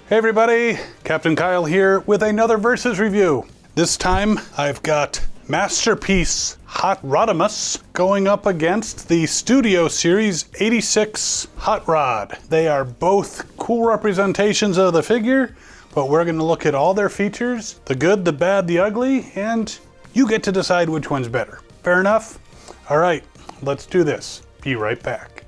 Hey everybody, Captain Kyle here with another Versus review. This time I've got Masterpiece Hot Rodimus going up against the Studio Series 86 Hot Rod. They are both cool representations of the figure, but we're going to look at all their features, the good, the bad, the ugly, and you get to decide which one's better. Fair enough? All right, let's do this. Be right back.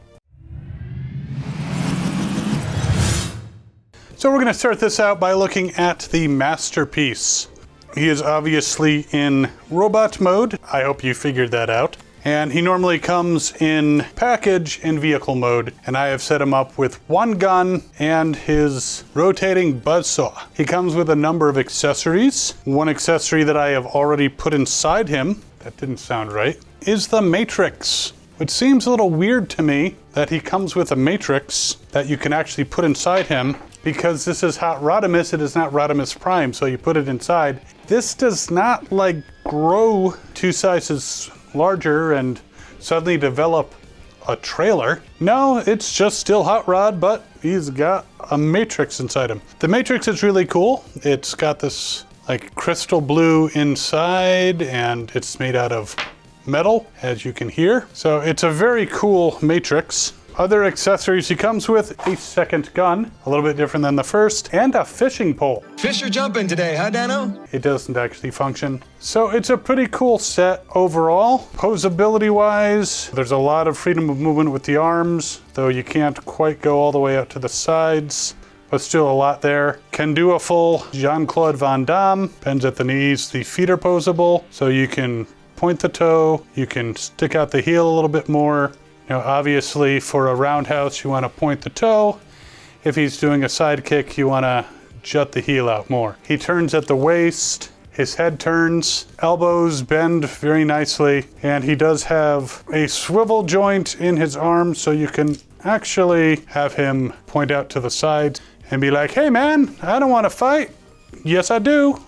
So we're going to start this out by looking at the Masterpiece. He is obviously in robot mode. I hope you figured that out. And he normally comes in package and vehicle mode. And I have set him up with one gun and his rotating buzzsaw. He comes with a number of accessories. One accessory that I have already put inside him, that didn't sound right, is the Matrix. Which seems a little weird to me that he comes with a Matrix that you can actually put inside him. Because this is Hot Rodimus, it is not Rodimus Prime, so you put it inside. This does not like grow 2 sizes larger and suddenly develop a trailer. No, it's just still Hot Rod, but he's got a Matrix inside him. The Matrix is really cool. It's got this like crystal blue inside and it's made out of metal, as you can hear. So it's a very cool Matrix. Other accessories he comes with: a second gun, a little bit different than the first, and a fishing pole. Fish are jumping today, huh, Dano? It doesn't actually function. So it's a pretty cool set overall. Posability wise, there's a lot of freedom of movement with the arms, though you can't quite go all the way out to the sides, but still a lot there. Can do a full Jean-Claude Van Damme, bends at the knees. The feet are posable, so you can point the toe, you can stick out the heel a little bit more. Now, obviously, for a roundhouse, you want to point the toe. If he's doing a side kick, you want to jut the heel out more. He turns at the waist, his head turns, elbows bend very nicely, and he does have a swivel joint in his arm, so you can actually have him point out to the sides and be like, hey man, I don't want to fight. Yes, I do.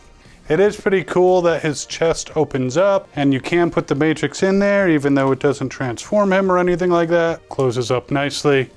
It is pretty cool that his chest opens up and you can put the Matrix in there even though it doesn't transform him or anything like that. Closes up nicely.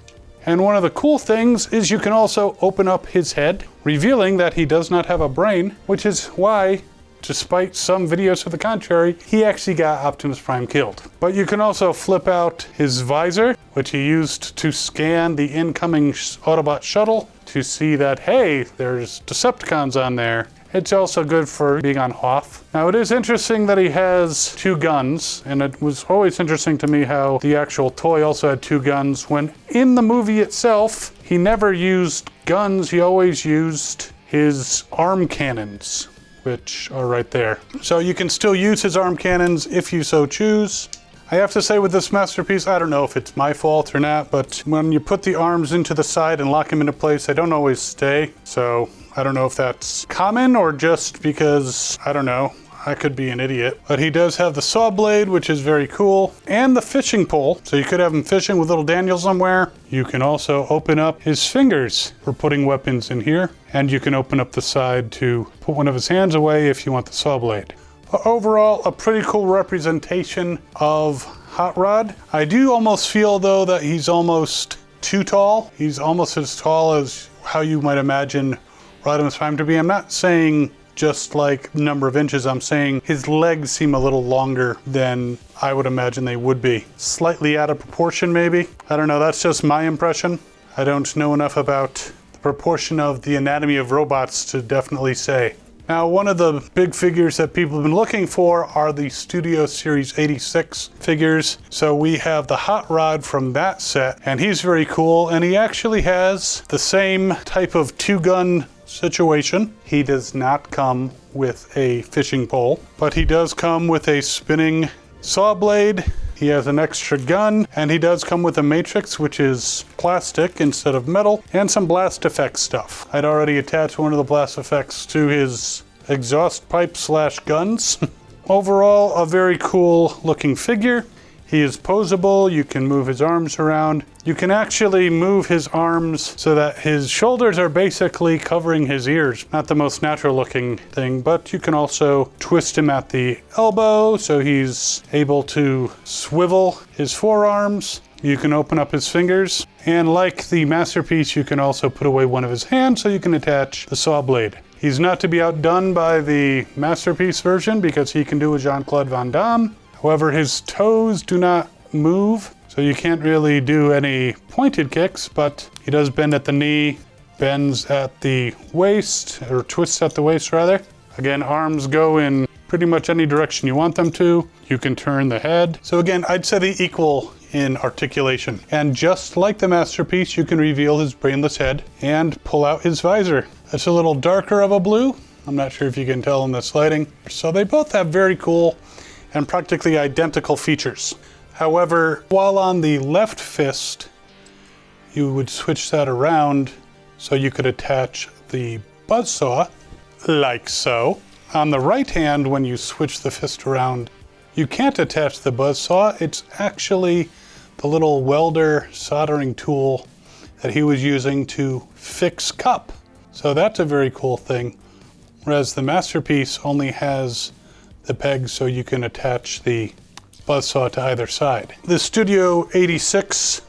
And one of the cool things is you can also open up his head, revealing that he does not have a brain, which is why, despite some videos to the contrary, he actually got Optimus Prime killed. But you can also flip out his visor, which he used to scan the incoming Autobot shuttle to see that, hey, there's Decepticons on there. It's also good for being on Hoth. Now it is interesting that he has 2 guns, and it was always interesting to me how the actual toy also had 2 guns, when in the movie itself, he never used guns, he always used his arm cannons, which are right there. So you can still use his arm cannons if you so choose. I have to say with this Masterpiece, I don't know if it's my fault or not, but when you put the arms into the side and lock them into place, they don't always stay. So I don't know if that's common or just because, I don't know, I could be an idiot. But he does have the saw blade, which is very cool, and the fishing pole. So you could have him fishing with little Daniel somewhere. You can also open up his fingers for putting weapons in here. And you can open up the side to put one of his hands away if you want the saw blade. But overall, a pretty cool representation of Hot Rod. I do almost feel though that he's almost too tall. He's almost as tall as how you might imagine Rodimus Prime to be. I'm not saying just like number of inches, I'm saying his legs seem a little longer than I would imagine they would be. Slightly out of proportion maybe. I don't know, that's just my impression. I don't know enough about the proportion of the anatomy of robots to definitely say. Now, one of the big figures that people have been looking for are the Studio Series 86 figures. So we have the Hot Rod from that set, and he's very cool, and he actually has the same type of 2-gun situation. He does not come with a fishing pole, but he does come with a spinning saw blade. He has an extra gun, and he does come with a Matrix, which is plastic instead of metal, and some blast effect stuff. I'd already attached one of the blast effects to his exhaust pipe / guns. Overall, a very cool looking figure. He is posable, you can move his arms around. You can actually move his arms so that his shoulders are basically covering his ears. Not the most natural looking thing, but you can also twist him at the elbow so he's able to swivel his forearms. you can open up his fingers. And like the Masterpiece, you can also put away one of his hands so you can attach the saw blade. He's not to be outdone by the Masterpiece version because he can do a Jean-Claude Van Damme. However, his toes do not move, so you can't really do any pointed kicks, but he does bend at the knee, bends at the waist, or twists at the waist rather. Again, arms go in pretty much any direction you want them to. You can turn the head. So again, I'd say the equal in articulation. And just like the Masterpiece, you can reveal his brainless head and pull out his visor. It's a little darker of a blue. I'm not sure if you can tell in this lighting. So they both have very cool and practically identical features. However, while on the left fist, you would switch that around so you could attach the buzzsaw, like so. On the right hand, when you switch the fist around, you can't attach the buzzsaw. It's actually the little welder soldering tool that he was using to fix Cup. So that's a very cool thing. Whereas the Masterpiece only has the pegs so you can attach the buzzsaw to either side. The Studio 86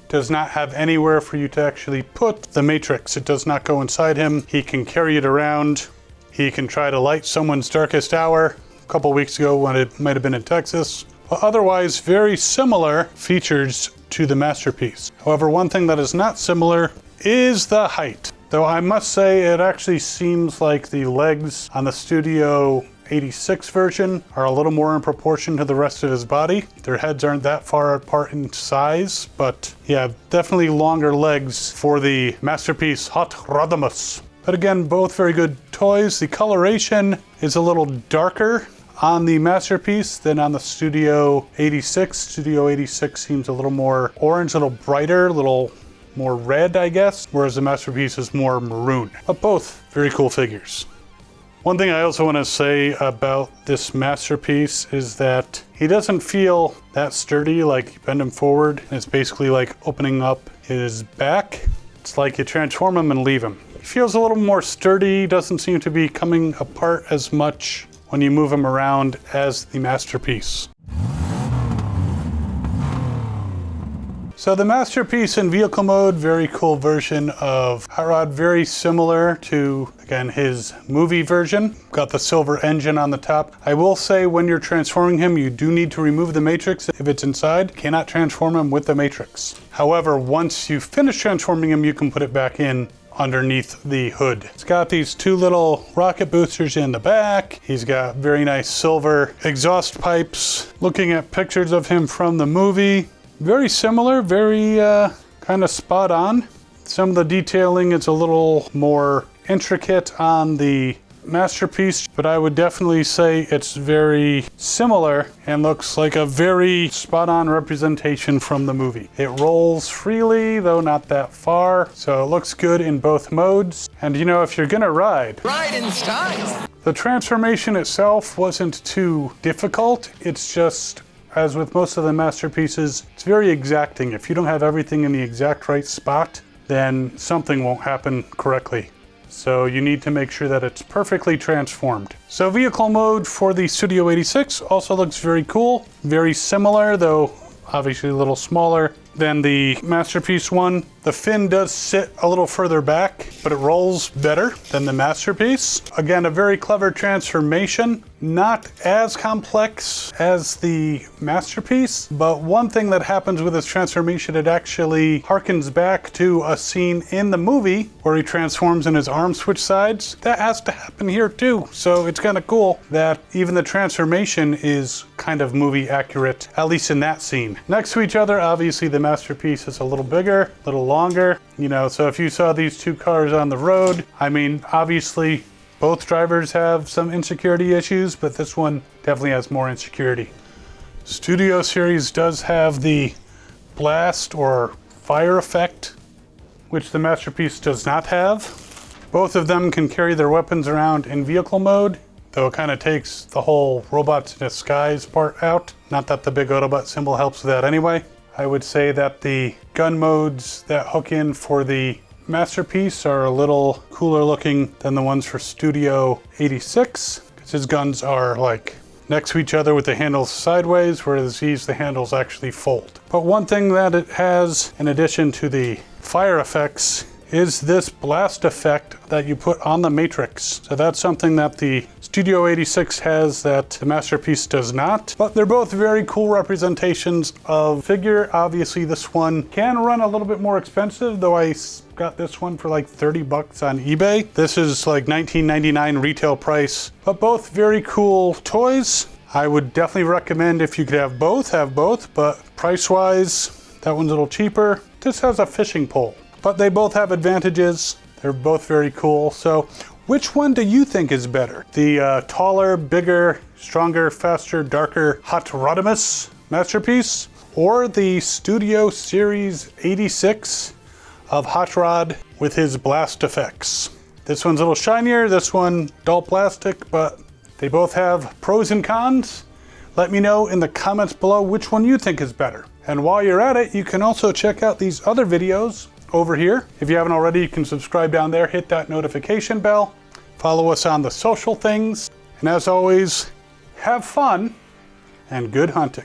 does not have anywhere for you to actually put the Matrix. It does not go inside him. He can carry it around. He can try to light someone's darkest hour. A couple weeks ago when it might have been in Texas. But otherwise, very similar features to the Masterpiece. However, one thing that is not similar is the height. Though I must say it actually seems like the legs on the Studio 86 version are a little more in proportion to the rest of his body. Their heads aren't that far apart in size, but yeah, definitely longer legs for the Masterpiece Hot Rodimus. But again, both very good toys. The coloration is a little darker on the Masterpiece than on the Studio 86. Studio 86 seems a little more orange, a little brighter, a little more red, I guess, whereas the Masterpiece is more maroon. But both very cool figures. One thing I also want to say about this Masterpiece is that he doesn't feel that sturdy. Like you bend him forward, and it's basically like opening up his back. It's like you transform him and leave him. He feels a little more sturdy, doesn't seem to be coming apart as much when you move him around as the Masterpiece. So the Masterpiece in vehicle mode, very cool version of Hot Rod, very similar to, again, his movie version. Got the silver engine on the top. I will say when you're transforming him, you do need to remove the Matrix if it's inside. You cannot transform him with the Matrix. However, once you finish transforming him, you can put it back in underneath the hood. It's got these two little rocket boosters in the back. He's got very nice silver exhaust pipes. Looking at pictures of him from the movie, very similar, very kind of spot on. Some of the detailing is a little more intricate on the Masterpiece, but I would definitely say it's very similar and looks like a very spot-on representation from the movie. It rolls freely, though not that far, so it looks good in both modes. And you know, if you're gonna ride in style. The transformation itself wasn't too difficult. It's just, as with most of the Masterpieces, it's very exacting. If you don't have everything in the exact right spot, then something won't happen correctly. So you need to make sure that it's perfectly transformed. So vehicle mode for the Studio 86 also looks very cool. Very similar, though obviously a little smaller than the Masterpiece one. The fin does sit a little further back, but it rolls better than the Masterpiece. Again, a very clever transformation. Not as complex as the Masterpiece, but one thing that happens with this transformation, it actually harkens back to a scene in the movie where he transforms and his arms switch sides. That has to happen here too. So it's kind of cool that even the transformation is kind of movie accurate, at least in that scene. Next to each other, obviously the Masterpiece is a little bigger, a little longer. You know, so if you saw these two cars on the road, I mean, obviously both drivers have some insecurity issues, but this one definitely has more insecurity. Studio Series does have the blast or fire effect, which the Masterpiece does not have. Both of them can carry their weapons around in vehicle mode, though it kind of takes the whole robots in disguise part out. Not that the big Autobot symbol helps with that anyway. I would say that the gun modes that hook in for the Masterpiece are a little cooler looking than the ones for Studio 86, because his guns are like next to each other with the handles sideways, whereas these, the handles actually fold. But one thing that it has, in addition to the fire effects, is this blast effect that you put on the matrix. So that's something that the Studio 86 has that the Masterpiece does not. But they're both very cool representations of figure. Obviously this one can run a little bit more expensive, though I got this one for like 30 bucks on eBay. This is like $19.99 retail price, but both very cool toys. I would definitely recommend if you could have both, but price-wise, that one's a little cheaper. This has a fishing pole. But they both have advantages. They're both very cool. So which one do you think is better? The taller, bigger, stronger, faster, darker Hot Rodimus Masterpiece? Or the Studio Series 86 of Hot Rod with his blast effects? This one's a little shinier, this one dull plastic, but they both have pros and cons. Let me know in the comments below which one you think is better. And while you're at it, you can also check out these other videos over here. If you haven't already, you can subscribe down there, hit that notification bell, follow us on the social things, and as always, have fun and good hunting.